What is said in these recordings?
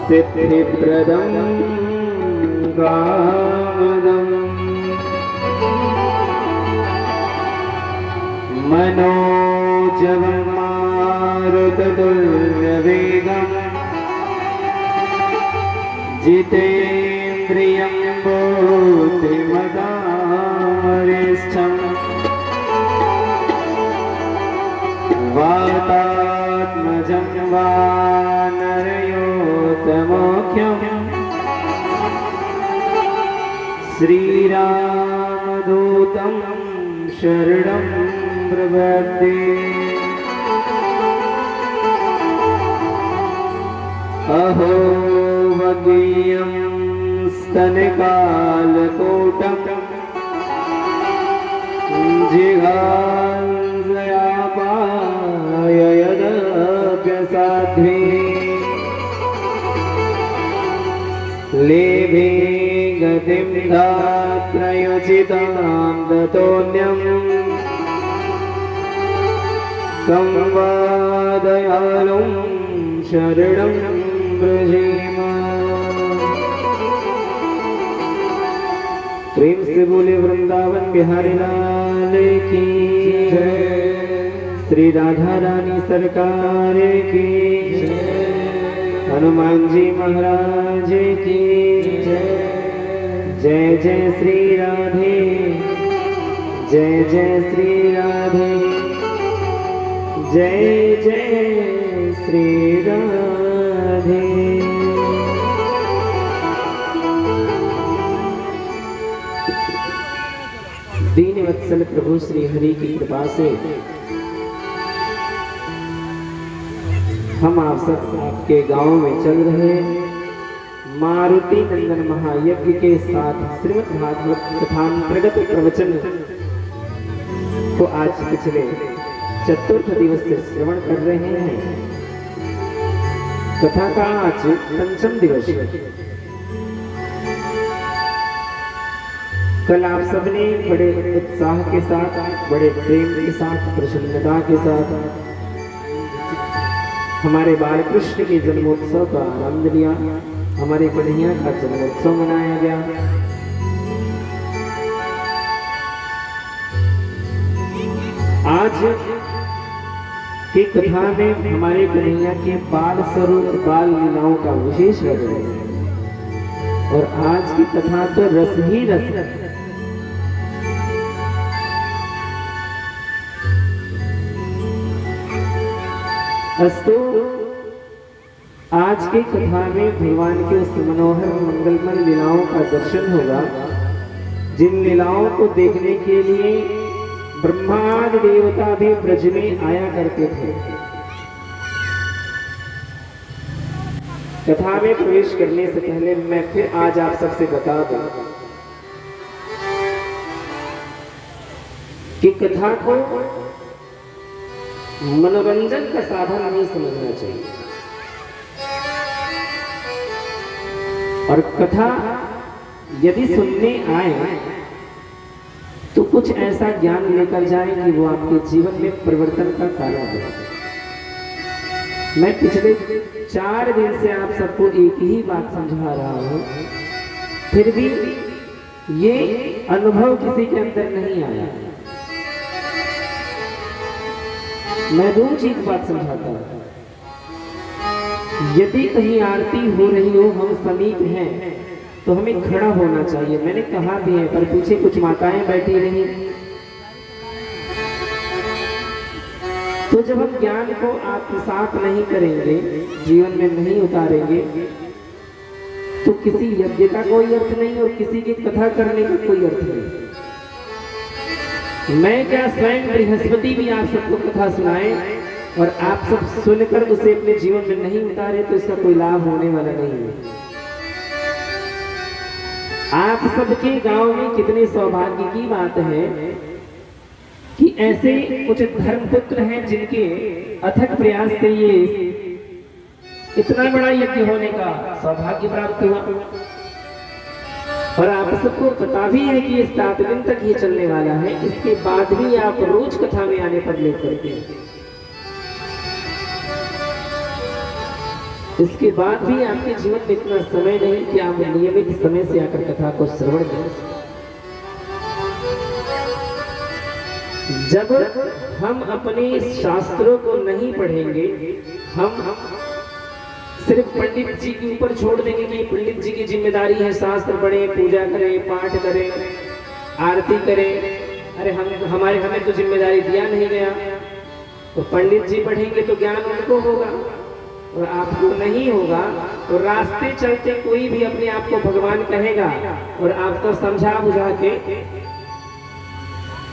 सिद्धिप्रदं कामदम् मनोजवं मारुततुल्यवेगम् जितेन्द्रियं बुद्धिमतामरिष्ठम् वातात्मजं वानरयोतमोख्यम् श्रीरामदूतं शरणं प्रपद्ये। अहो वगीयं स्तनकालकोटं जिघांसयापाय यदप्यसाध्वी लेभे गतिं धात्रयोचितां ततोऽन्यम् कं वा दयालुं शरणं व्रजेम। प्रेम से बोले वृंदावन बिहारी लाल की जय, श्री राधा रानी सरकार की जय, हनुमान जी महाराज की जय। जय जय श्री राधे, जय जय श्री राधे, जय जय श्री राधे। दीन वत्सल प्रभु श्री हरि की कृपा से हम आप सब आपके गांव में चल रहे मारुति नंदन महायज्ञ के साथ श्रीमद् भागवत कथांतर्गत प्रवचन को आज पिछले चतुर्थ दिवस से श्रवण कर रहे हैं। कथा का आज पंचम दिवस है। कल आप सबने बड़े उत्साह के साथ, बड़े प्रेम के साथ, प्रसन्नता के साथ हमारे बाल कृष्ण के जन्मोत्सव का आनंद लिया। हमारे कन्हैया का जन्मोत्सव मनाया गया। आज की कथा में हमारे कन्हैया के बाल स्वरूप बाल लीलाओं का विशेष वर्णन है। और आज की कथा तो रस ही रस है। अस्तु आज की कथा में भगवान के उस मनोहर मंगलमय लीलाओं का दर्शन होगा जिन लीलाओं को देखने के लिए ब्रह्मादि देवता भी ब्रज में आया करते थे। कथा में प्रवेश करने से पहले मैं फिर आज आप सबसे बता दूं कि कथा को मनोरंजन का साधन नहीं समझना चाहिए। और कथा यदि सुनने आए तो कुछ ऐसा ज्ञान लेकर जाए कि वो आपके जीवन में परिवर्तन का कारण हो। मैं पिछले 4 दिन से आप सबको एक ही बात समझा रहा हूं, फिर भी ये अनुभव किसी के अंदर नहीं आया। मैं रोज एक बात समझाता हूं, यदि कहीं आरती हो रही हो, हम समीप हैं तो हमें खड़ा होना चाहिए। मैंने कहा भी है, पर पीछे कुछ माताएं बैठी रही। तो जब हम ज्ञान को आत्मसात नहीं करेंगे, जीवन में नहीं उतारेंगे, तो किसी यज्ञ का कोई अर्थ नहीं और किसी की कथा करने का कोई अर्थ नहीं। मैं क्या स्वयं बृहस्पति भी आप सबको कथा सुनाए और आप सब सुनकर उसे अपने जीवन में नहीं उतारे तो इसका कोई लाभ होने वाला नहीं है। आप सबके गांव में कितने सौभाग्य की बात है कि ऐसे कुछ धर्मपुत्र हैं जिनके अथक प्रयास से ये इतना बड़ा यज्ञ होने का सौभाग्य प्राप्त हुआ। और आप सबको पता भी है कि ये 7 दिन तक ये चलने वाला है। इसके बाद भी आप रोज कथा में आने पर लेकर के इसके बाद भी आपके जीवन में इतना समय नहीं कि आप नियमित समय से आकर कथा को श्रवण करें। जब हम अपने शास्त्रों को नहीं पढ़ेंगे, हम सिर्फ पंडित जी के ऊपर छोड़ देंगे कि पंडित जी की जिम्मेदारी है शास्त्र पढ़ें, पूजा करें, पाठ करें, आरती करें। अरे हमें तो जिम्मेदारी दिया नहीं गया। तो पंडित जी पढ़ेंगे तो ज्ञान उनको होगा और आपको नहीं होगा। तो रास्ते चलते कोई भी अपने आप को भगवान कहेगा और आपको समझा बुझा के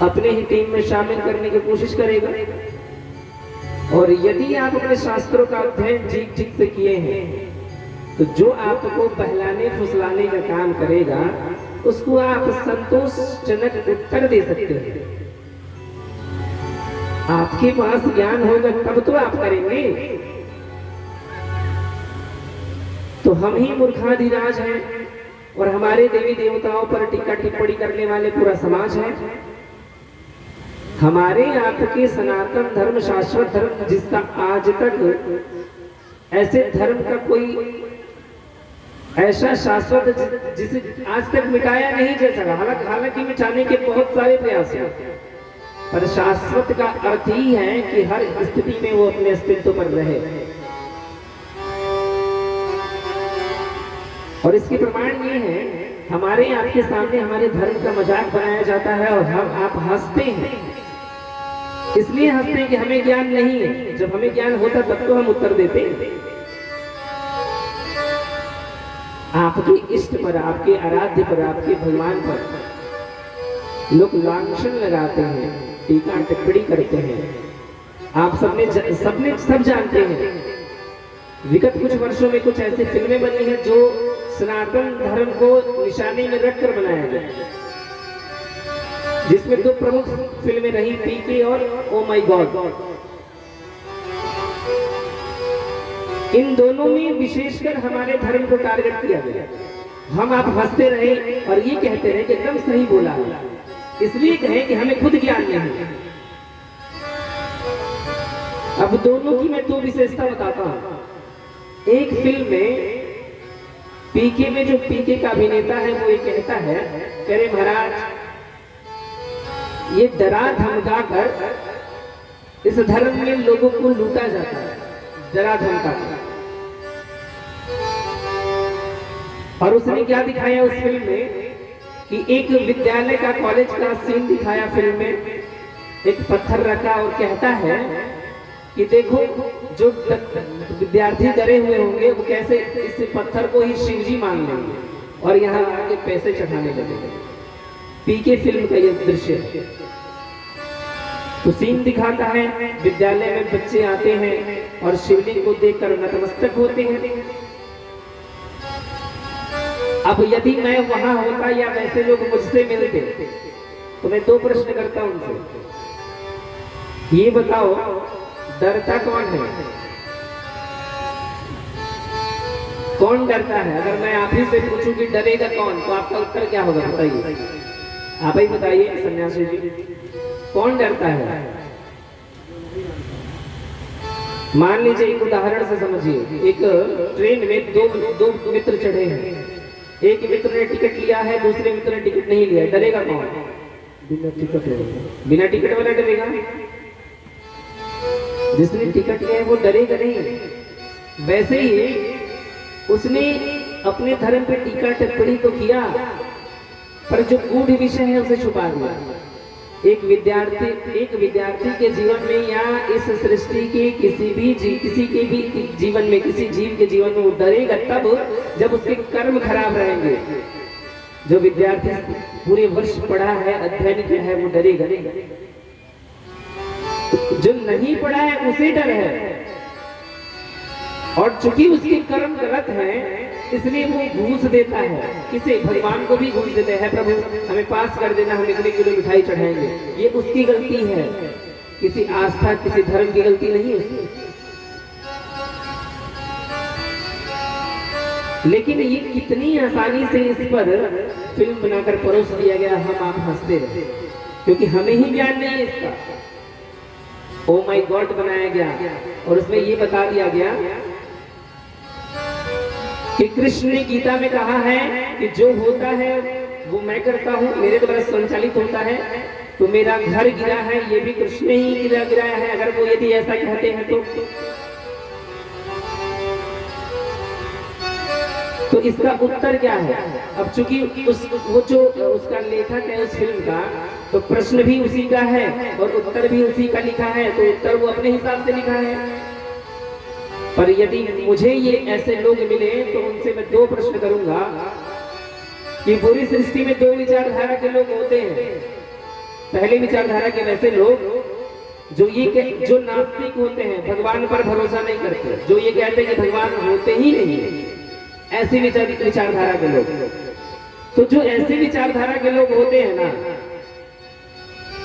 अपने ही टीम में शामिल करने की कोशिश करेगा। और यदि आप अपने शास्त्रों का अध्ययन ठीक ठीक से किए हैं तो जो आपको बहलाने फुसलाने का काम करेगा उसको आप संतोषजनक उत्तर दे सकते हैं। आपके पास ज्ञान होगा तब तो आप करेंगे। तो हम ही मूर्खाधिराज हैं और हमारे देवी देवताओं पर टीका टिप्पणी करने वाले पूरा समाज है। हमारे आपके सनातन धर्म, शाश्वत धर्म, जिसका आज तक ऐसे धर्म का कोई ऐसा शाश्वत जिसे आज तक मिटाया नहीं जा सका। हालांकि मिटाने के बहुत सारे प्रयास हैं, पर शाश्वत का अर्थ ही है कि हर स्थिति में वो अपने अस्तित्व पर रहे। और इसके प्रमाण ये है, हमारे आपके सामने हमारे धर्म का मजाक बनाया जाता है और आप हंसते हैं। इसलिए हंसते हैं कि हमें ज्ञान नहीं है। जब हमें ज्ञान होता तब तो हम उत्तर देते हैं। आपके इष्ट पर, आपके आराध्य पर, आपके भगवान पर लोग लांछन लगाते हैं, टीका टिप्पणी करते हैं। आप सब जानते हैं। विगत कुछ वर्षों में कुछ ऐसी फिल्में बनी हैं जो सनातन धर्म को निशाने में रखकर बनाया गया, जिसमें दो प्रमुख फिल्में रही, पीके और ओ माय गॉड। इन दोनों में विशेषकर हमारे धर्म को टारगेट किया गया। हम आप हंसते रहे और ये कहते रहे कि एकदम सही बोला है, इसलिए कहें कि हमें खुद ज्ञान नहीं है। अब दोनों की मैं दो विशेषता बताता हूं। एक फिल्म में पीके में जो पीके का अभिनेता है वो ये कहता है, कह रहे महाराज ये डरा धमका कर इस धर्म में लोगों को लूटा जाता है, डरा धमका कर। और उसने क्या दिखाया उस फिल्म में कि एक विद्यालय का, कॉलेज का सीन दिखाया फिल्म में। एक पत्थर रखा और कहता है कि देखो जो विद्यार्थी डरे हुए होंगे वो कैसे इस पत्थर को ही शिवजी मान लेंगे और यहाँ आके पैसे चढ़ाने लगेंगे। पीके फिल्म का ये दृश्य है। तो सीन दिखाता है, विद्यालय में बच्चे आते हैं और शिवलिंग को देखकर नतमस्तक होते हैं। अब यदि मैं वहां होता या वैसे लोग मुझसे मिलते तो मैं दो प्रश्न करता उनसे, ये बताओ डरता कौन है? कौन डरता है? अगर मैं आप ही से पूछूं कि डरेगा कौन, तो आपका उत्तर क्या होगा? बताइए, आप ही बताइए सन्यासी जी, कौन डरता है? मान लीजिए एक उदाहरण से समझिए, एक ट्रेन में दो मित्र चढ़े हैं। एक मित्र ने टिकट लिया है, दूसरे मित्र ने टिकट नहीं लिया। डरेगा कौन? बिना टिकट वाला डरेगा। जिसने टिकट लिया है वो डरेगा नहीं। वैसे ही उसने अपने धर्म पे टीका टिप्पणी तो किया, पर जो गूढ़ विषय है उसे छुपा दिया। एक विद्यार्थी के जीवन में या इस सृष्टि के किसी के भी जीवन में, किसी जीव के जीवन में वो डरेगा तब जब उसके कर्म खराब रहेंगे। जो विद्यार्थी पूरे वर्ष पढ़ा है, अध्ययन किया है, वो डरेगा नहीं। जो नहीं पढ़ा है उसे डर है, और चूंकि उसके कर्म गलत है इसलिए वो घूस देता है। किसे? भगवान kwa भी घूस देते हैं, प्रभु हमें पास कर देना, हम इतने किलो मिठाई चढ़ाएंगे। ये उसकी गलती है, किसी आस्था किसी धर्म की गलती नहीं उसकी। लेकिन ये कितनी आसानी से इस पर फिल्म बनाकर परोस दिया गया, हम आप हंसते रहे क्योंकि हमें ही ज्ञान नहीं है इसका। ओ माय गॉड बनाया गया और उसमें ये बता दिया गया कि कृष्ण ने गीता में कहा है कि जो होता है वो मैं करता हूँ, मेरे द्वारा संचालित होता है। तो मेरा घर गिरा है, ये भी कृष्ण ने ही गिराया है, अगर वो यदि ऐसा कहते हैं तो इसका उत्तर क्या है? अब चूंकि वो जो उसका लेखक है उस फिल्म का, तो प्रश्न भी उसी का है और उत्तर भी उसी का लिखा है, तो उत्तर वो अपने हिसाब से लिखा है। पर यदि मुझे ये ऐसे लोग मिले तो उनसे मैं दो प्रश्न करूंगा कि पूरी सृष्टि में दो विचारधारा के लोग होते हैं। पहले विचारधारा के वैसे लोग जो नास्तिक होते हैं, भगवान पर भरोसा नहीं करते, जो ये कहते हैं कि भगवान होते ही नहीं है, ऐसी विचारधारा के लोग। तो जो ऐसी विचारधारा के लोग होते हैं ना,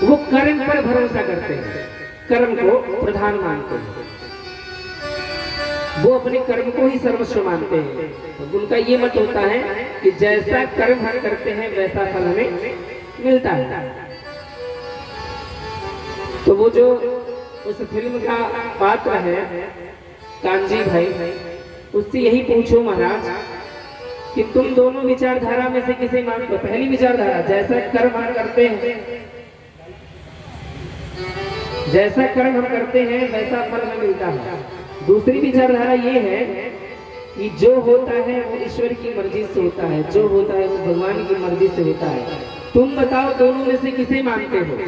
वो कर्म पर भरोसा करते हैं, कर्म को प्रधान मानते हैं, वो अपने कर्म को ही सर्वस्व मानते हैं। तो उनका ये मत होता है कि जैसा कर्म हम करते हैं वैसा फल हमें मिलता है। तो वो जो उस फिल्म का पात्र है कांजी भाई, उससे यही पूछो महाराज कि तुम दोनों विचारधारा में से किसे मानते हो? पहली विचारधारा, जैसा कर्म हम करते हैं, जैसा कर्म हम करते हैं वैसा फल हमें मिलता है। दूसरी विचारधारा ये है कि जो होता है वो ईश्वर की मर्जी से होता है, जो होता है वो भगवान की मर्जी से होता है। तुम बताओ दोनों में से किसे मानते हो?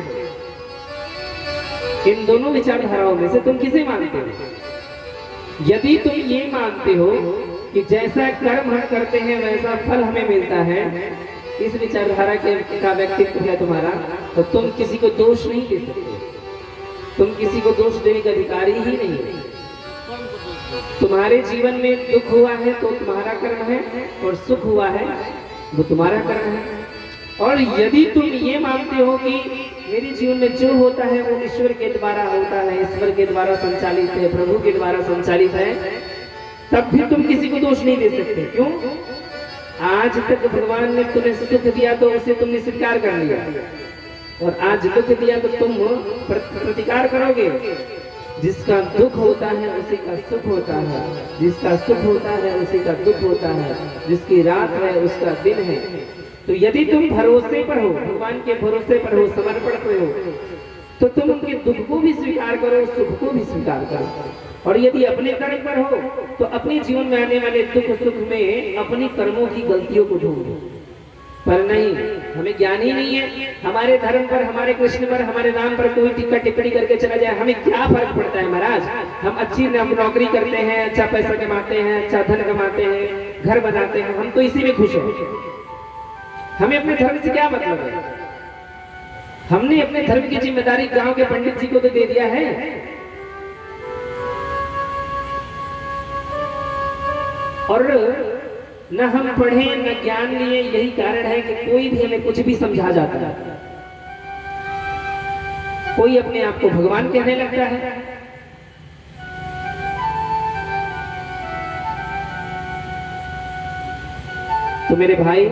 इन दोनों विचारधाराओं में से तुम किसे मानते हो? यदि तुम ये मानते हो कि जैसा कर्म हम करते हैं वैसा फल हमें मिलता है, इस विचारधारा का व्यक्तित्व है तुम्हारा, तो तुम किसी को दोष नहीं दे सकते, तुम किसी को दोष देने का अधिकारी ही नहीं है। तुम्हारे जीवन में दुख हुआ है तो तुम्हारा कर्म है, और सुख हुआ है वो तुम्हारा कर्म है। और यदि तुम ये मानते हो कि मेरे जीवन में जो होता है वो ईश्वर के द्वारा होता है, ईश्वर के द्वारा संचालित है, प्रभु के द्वारा संचालित है, तब भी तुम किसी को दोष नहीं दे सकते। क्यों? आज तक भगवान ने तुम्हें सुख दिया तो उसे तुमने स्वीकार कर लिया, और आज दुख दिया तो तुम प्रतिकार करोगे। जिसका दुख होता है उसी का सुख होता है, जिसका सुख होता है उसी का दुख होता है, जिसकी रात है उसका दिन है। तो यदि तुम भरोसे पर हो, भगवान के भरोसे पर हो, समर्पण पर हो, तो तुम उनके दुख को भी स्वीकार करो, सुख को भी स्वीकार करो। और यदि अपने कर्म पर हो तो अपने जीवन में आने वाले दुख सुख में अपने कर्मों की गलतियों को ढूंढो। पर नहीं, हमें ज्ञान ही नहीं है। हमारे धर्म पर, हमारे कृष्ण पर, हमारे राम पर कोई टिक्का टिप्पणी करके चला जाए, हमें क्या फर्क पड़ता है महाराज? हम अच्छी नौकरी करते हैं, अच्छा पैसा कमाते हैं, अच्छा धन कमाते हैं, घर बनाते हैं, हम तो इसी में खुश हैं। हमें अपने धर्म से क्या मतलब है? हमने अपने धर्म की जिम्मेदारी गांव के पंडित जी को तो दे दिया है। और न हम पढ़े न ज्ञान लिए, यही कारण है कि कोई भी हमें कुछ भी समझा जाता है। कोई अपने आप को भगवान कहने लगता है, तो मेरे भाई,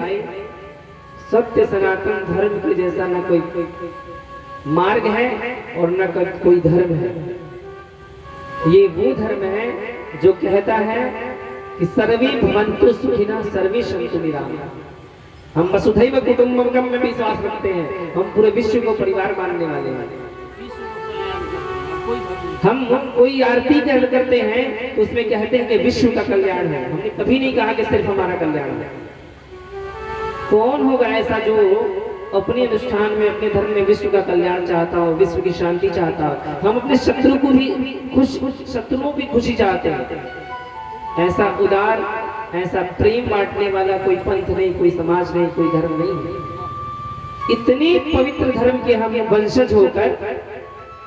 सत्य सनातन धर्म के जैसा न कोई मार्ग है और न कोई धर्म है। ये वो धर्म है जो कहता है कि सर्वे भवन्तु सुखिनः सर्वे सन्तु निरामयाः। हम वसुधैव कुटुम्बकम् में विश्वास रखते हैं, हम पूरे विश्व को परिवार मानने वाले हैं। हम कोई आरती करते हैं तो उसमें कहते हैं कि विश्व का कल्याण है। हमने कभी नहीं कहा कि सिर्फ हमारा कल्याण है। कौन होगा ऐसा जो अपने अनुष्ठान में, अपने धर्म में विश्व का कल्याण चाहता हो, विश्व की शांति चाहता हो? हम अपने शत्रु को भी शत्रुओं की खुशी चाहते हैं। ऐसा उदार, ऐसा प्रेम बांटने वाला कोई पंथ नहीं, कोई समाज नहीं, कोई धर्म नहीं। इतने पवित्र धर्म के हम वंशज होकर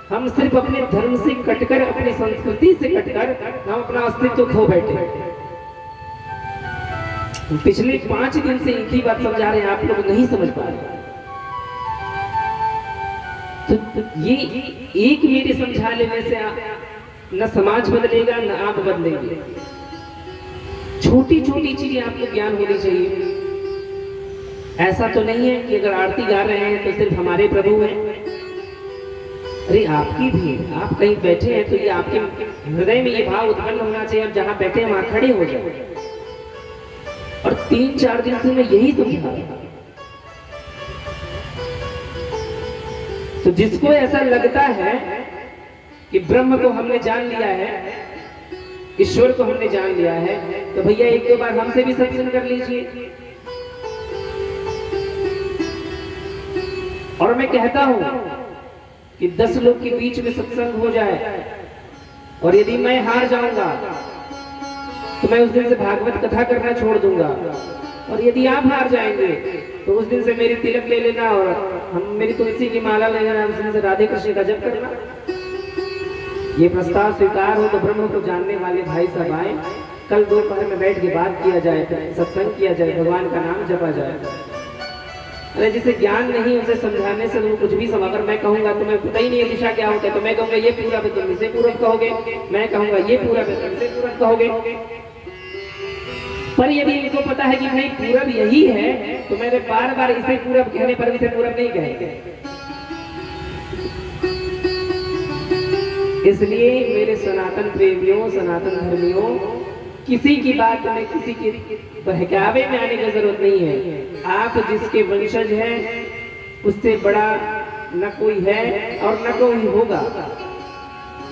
हम सिर्फ अपने धर्म से कटकर, अपनी संस्कृति से कटकर हम अपना अस्तित्व खो बैठे। पिछले 5 दिन से एक ही बात समझा रहे हैं, आप लोग नहीं समझ पा रहे। तो ये एक मेरे समझा लेने से न समाज बदलेगा न आप बदलेंगे। छोटी छोटी चीजें आपको ज्ञान होनी चाहिए। ऐसा तो नहीं है कि अगर आरती गा रहे हैं तो सिर्फ हमारे प्रभु हैं। अरे आपकी भी, आप कहीं बैठे हैं तो ये आपके हृदय में ये भाव उत्पन्न होना चाहिए, आप जहां बैठे हैं वहां खड़े हो जाए। और 3-4 दिन से मैं यही समझा। तो जिसको ऐसा लगता है कि ब्रह्म को हमने जान लिया है, ईश्वर को हमने जान लिया है, तो भैया 1-2 बार हमसे भी सत्संग कर लीजिए। और मैं कहता हूं कि 10 लोग के बीच में सत्संग हो जाए और यदि मैं हार जाऊंगा तो मैं उस दिन से भागवत कथा करना छोड़ दूंगा, और यदि आप हार जाएंगे तो उस दिन से मेरी तिलक ले लेना और हम मेरी तुलसी की माला ले लेना, उस दिन से राधे कृष्ण का जप करना। ये प्रस्ताव स्वीकार हो तो ब्रह्म को जानने वाले भाई साहब आए, कल दोपहर में बैठ के बात किया जाए, सत्संग किया जाए, भगवान का नाम जपा जाए। अरे जिसे ज्ञान नहीं उसे समझाने से वो कुछ भी समझ, अगर मैं कहूंगा तुम्हें पता ही नहीं है दिशा क्या होता है, तो मैं कहूंगा ये पूरा भी तुम इसे पूरब कहोगे, मैं कहूंगा ये पूरा भी तुम इसे पूरब कहोगे। पर यदि इनको पता है कि भाई पूरब यही है, तो मेरे बार बार इसे पूरब कहने पर इसे पूरब नहीं कहेंगे। इसलिए मेरे सनातन प्रेमियों, सनातन धर्मियों, किसी की बात में, किसी के बहकावे में आने की जरूरत नहीं है। आप जिसके वंशज हैं उससे बड़ा न कोई है और न कोई होगा,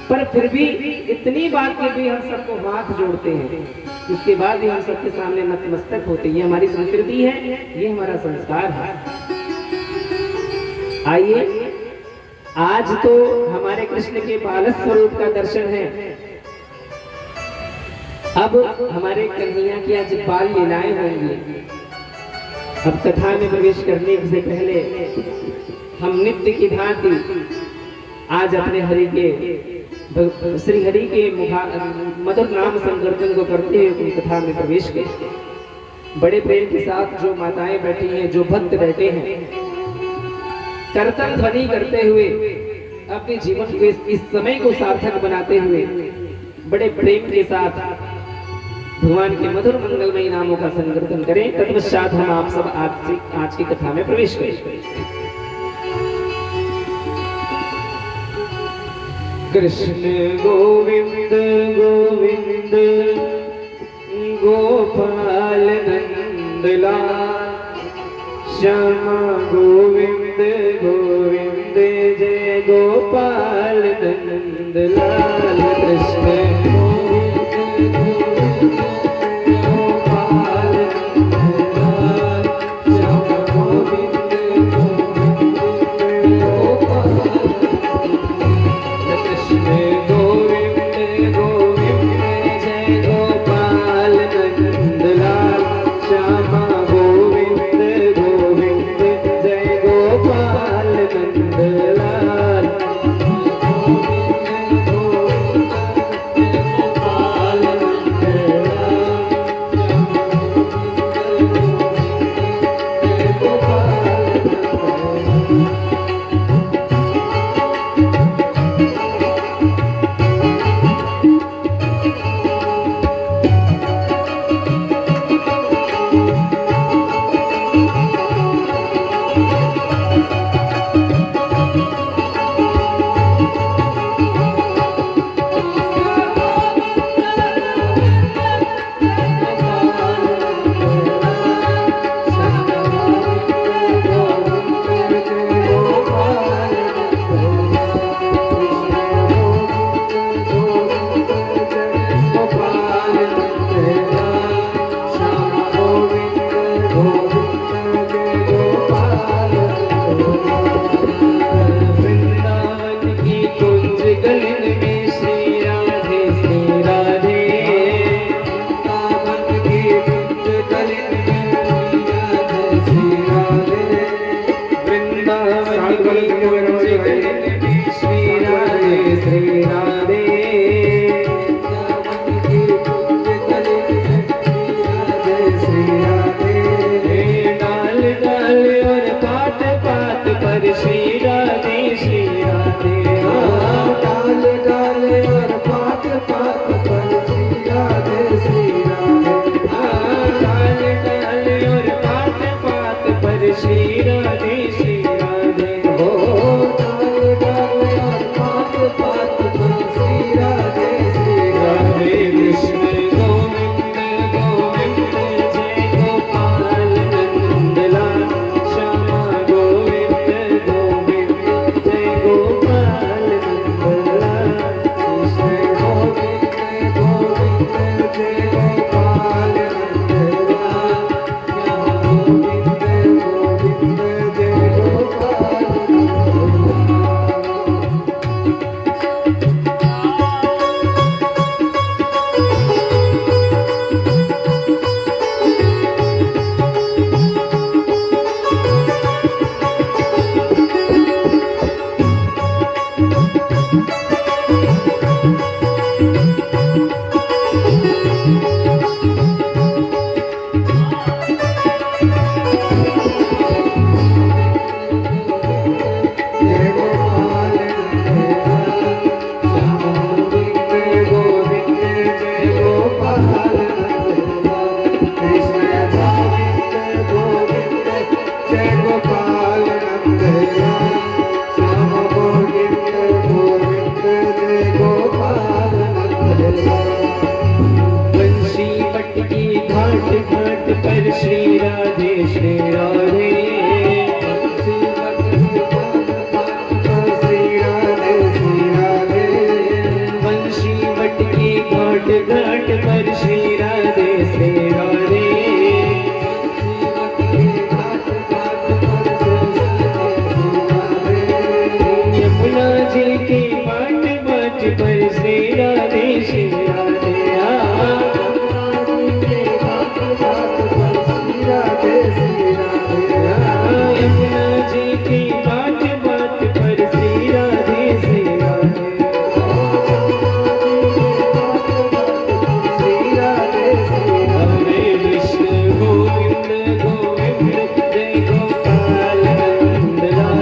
पर फिर भी इतनी बात के भी हम सबको हाथ जोड़ते हैं, उसके बाद भी हम सबके सामने नतमस्तक होते हैं। ये हमारी संस्कृति है, ये हमारा संस्कार है। आइए, आज तो हमारे कृष्ण के बाल स्वरूप का दर्शन है, अब हमारे कन्हैया की आज बाल लीलाएं होंगी। अब कथा में प्रवेश करने से पहले हम नित्य की भांति आज अपने हरि के, श्री हरि के मधुर नाम संकीर्तन को करते हुए कथा में प्रवेश करें। बड़े प्रेम के साथ जो माताएं बैठी हैं, जो भक्त बैठे हैं, कीर्तन ध्वनि करते हुए अपने जीवन के इस समय को सार्थक बनाते हुए बड़े प्रेम के साथ भगवान के मधुर मंगलमय नामों का संकीर्तन करें। तत्पश्चात हम आप सब आज की कथा में प्रवेश करें। कृष्ण गोविंद गोविंद गोपाल नंदलाल, श्यामा गोविंद गोविंद जय गोपाल नंदलाल। कृष्ण बंशी बटकी घाट घाट पर श्री राधे श्री राधे। बंशी बटकी घाट घाट पर श्री राधे श्री राधे। यमुना जी के बाट बाट पर श्री राधे श्री राधे। यमुना जी की बाट बाट पर श्री राधे श्री राधे। हरे कृष्ण गोविंद गोविंद जय गोपाल नंद लाल।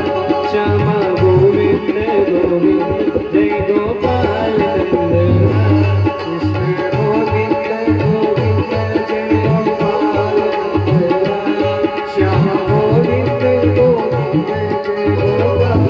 श्यामा गोविंद गोविंद जय गोपाल नंद लाल। कृष्ण गोविंद गोविंद जय गोपाल नंद लाल। श्यामा गोविंद गोविंद जय गोपाल।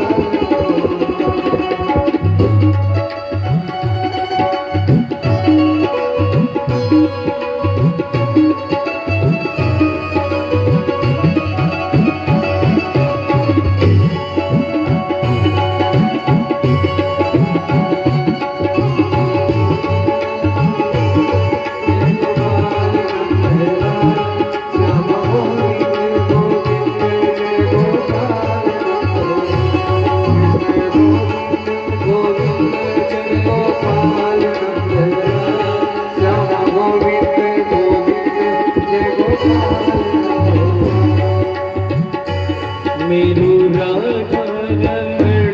मेरू राधा रमण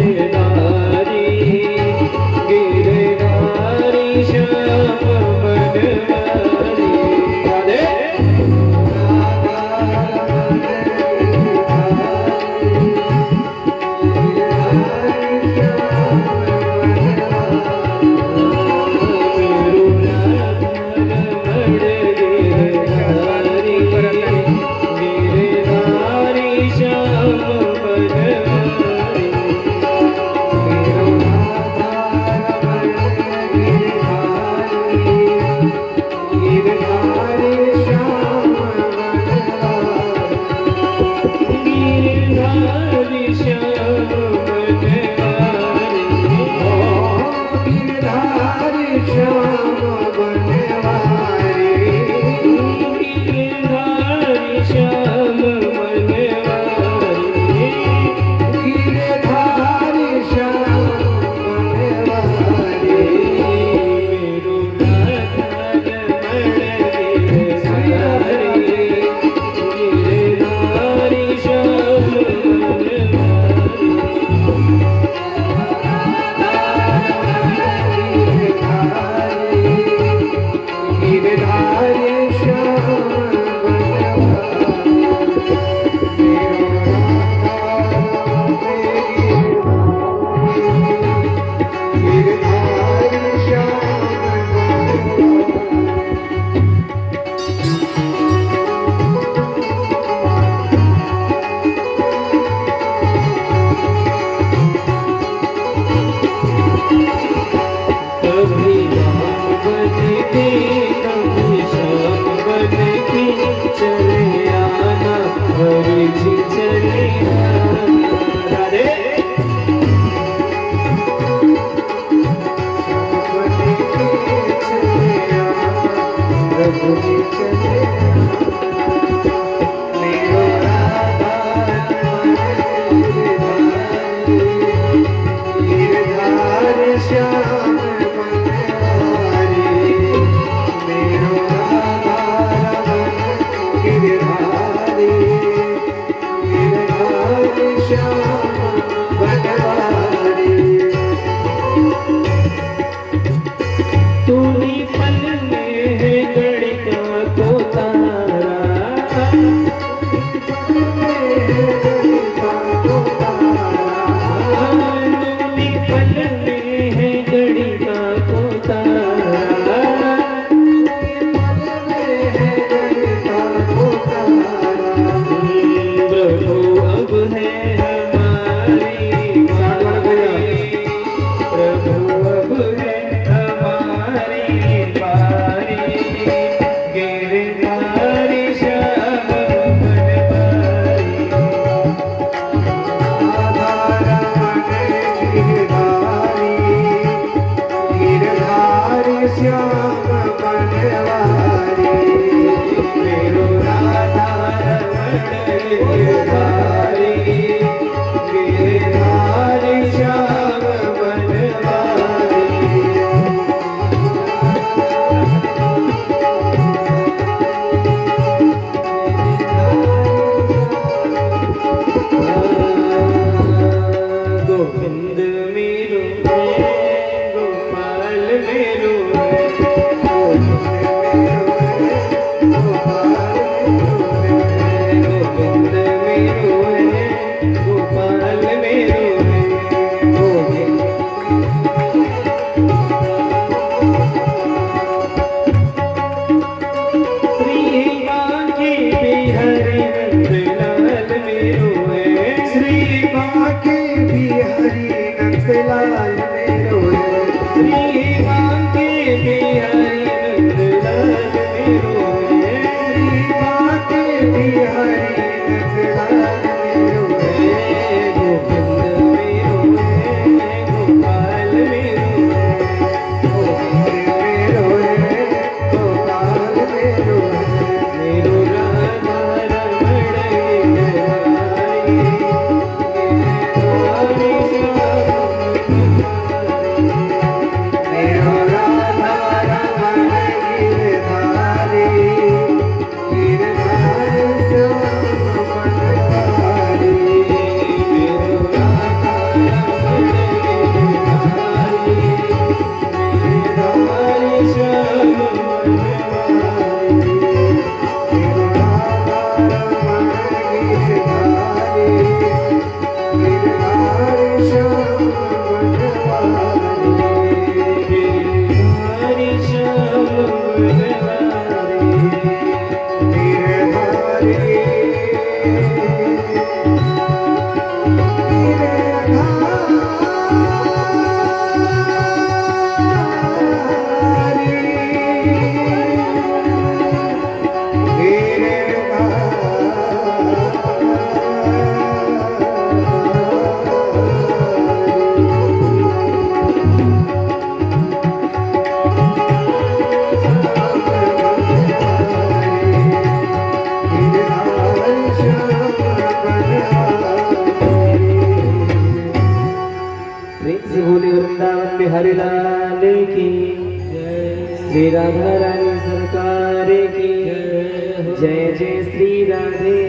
गिरधारी गिरधारी श्याम मनवारी। राधे मेरू राधा रमण गिरधारी गिरधारी श्याम मनवारी। गिरधारी श्याम मनवारी। गिरधारी श्याम मनवारी। गिरधारी श्याम मनवारी। गिरधारी श्याम मनवारी। मेरू राधा रमण गिरधारी गिरधारी श्याम मनवारी। गिरधारी श्याम कभी राम बजते कभी श्याम बजते चले आना हरि जी चले आना। राधे प्रभु जी चले मेरो राधा गिरधारी श्याम मनवारी। मेरो राधा गिरधारी गिरधारी श्याम मनवारी। तूने पल में है गणिका को तारा बिहारी लाल की श्री राधा रानी सरकार की जय जय श्री राधे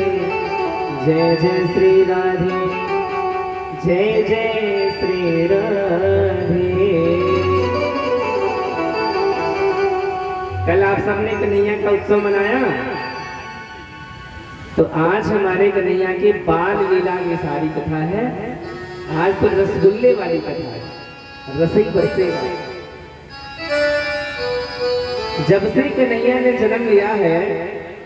जय जय श्री राधे जय जय श्री राधे। कल आप सबने कन्हैया का उत्सव मनाया, तो आज हमारे कन्हैया की बाल लीला की सारी कथा है। आज तो रसगुल्ले वाली कथा है, रसई बरसेगा। जब से कन्हैया ने जन्म लिया है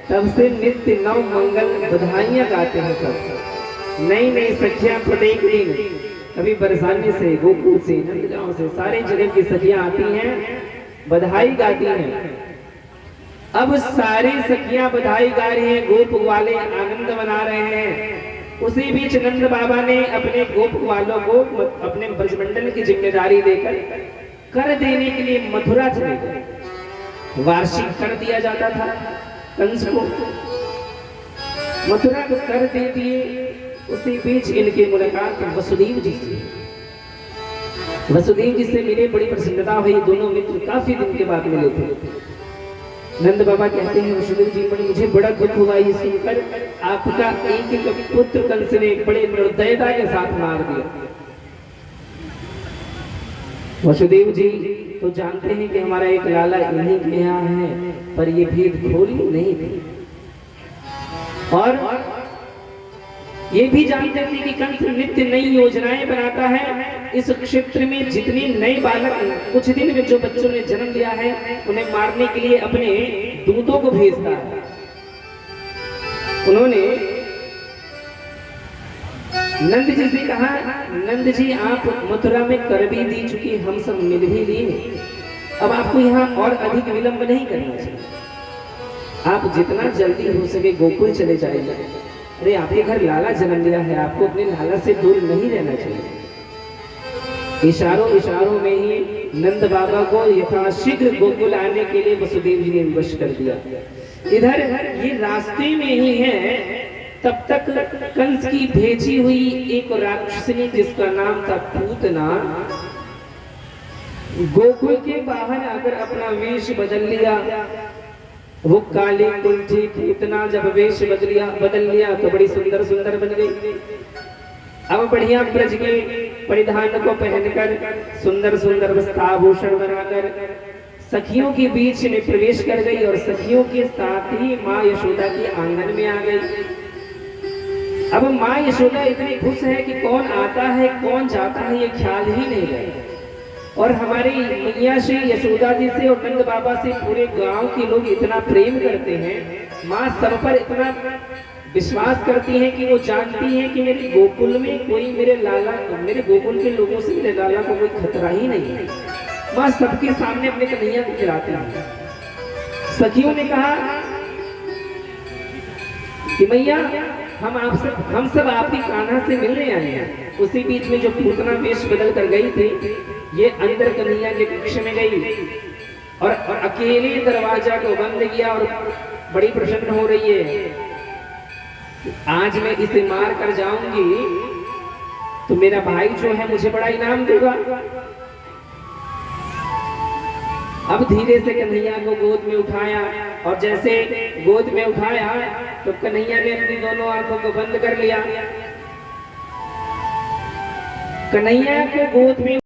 तब से नित्य नव मंगल बधाइयां गाते हैं सब। नई नई सखियां प्रत्येक दिन, कभी बरसाने से, गोकुल से, नंदगांव से, सारे जगह की सखियां आती हैं, बधाई गाती हैं। अब सारी सखियां बधाई गा रही हैं, गोप वाले आनंद मना रहे हैं। उसी बीच नंद बाबा ने अपने गोप वालों को अपने ब्रजमंडल की जिम्मेदारी देकर कर देने के लिए मथुरा चले गए। वार्षिक कर दिया जाता था कंस को, मथुरा को कर दे दिए। उसी बीच इनकी मुलाकात वसुदेव जी से, वसुदेव जी से मिले, बड़ी प्रसन्नता हुई। दोनों मित्र काफी दिन के बाद मिले थे। नंद बाबा कहते हैं वसुदेव जी, पर मुझे बड़ा दुख हुआ ये सुनकर, आपका एक एक पुत्र कंस ने बड़े निर्दयता के साथ मार दिया। वसुदेव जी तो जानते हैं कि हमारा एक लाला इन्हीं के यहाँ है, पर ये भेद खोली नहीं थी। और ये भी जानते थे कि कंस नित्य नई योजनाएं बनाता है। इस क्षेत्र में जितने नए बालक, कुछ दिन में जो बच्चों ने जन्म लिया है, उन्हें मारने के लिए अपने दूतों को भेजता है। उन्होंने नंद जी से कहा, नंद जी आप मथुरा में कर भी दी चुकी, हम सब मिल भी लिए, अब आपको यहाँ और अधिक विलंब नहीं करना चाहिए, आप जितना जल्दी हो सके गोकुल चले जाइए। अरे आपके घर लाला जन्म लिया है, आपको अपने लाला से दूर नहीं रहना चाहिए। इशारों इशारों में ही नंद बाबा को यथाशीघ्र गोकुल आने के लिए वसुदेव जी ने विवश कर दिया। इधर ये रास्ते में ही है, तब तक कंस की भेजी हुई एक राक्षसनी जिसका नाम था पूतना, गोकुल के बाहर आकर अपना वेश बदल लिया। वो काली कुंठी पूतना जब वेश बदल लिया तो बड़ी सुंदर सुंदर बन गई। अब बढ़िया ब्रज के परिधान को पहनकर सुंदर सुंदर वस्त्राभूषण बनाकर सखियों के बीच में प्रवेश कर गई और सखियों के साथ ही माँ यशोदा के आंगन में आ गई। अब माँ यशोदा इतनी खुश है कि कौन आता है कौन जाता है ये ख्याल ही नहीं है। और हमारी मैया श्री यशोदा जी से और नंद बाबा से पूरे गांव के लोग इतना प्रेम करते हैं, माँ सब पर इतना विश्वास करती हैं कि वो जानती हैं कि मेरे गोकुल में कोई मेरे गोकुल के लोगों से मेरे लाला को कोई खतरा ही नहीं है। माँ सबके सामने अपने कन्हैया को खिलाती हैं। सखियों ने कहा कि मैया हम सब आपकी कान्हा से मिलने आए हैं। उसी बीच में जो पूतना वेश बदल कर गई थी, ये अंदर कन्हैया के कक्ष में गई और अकेले दरवाजा को बंद किया और बड़ी प्रसन्न हो रही है। आज मैं इसे मार कर जाऊंगी तो मेरा भाई जो है मुझे बड़ा इनाम देगा। अब धीरे से कन्हैया को गोद में उठाया और जैसे गोद में उठाया तो कन्हैया ने अपनी दोनों आंखों को बंद कर लिया। कन्हैया को गोद में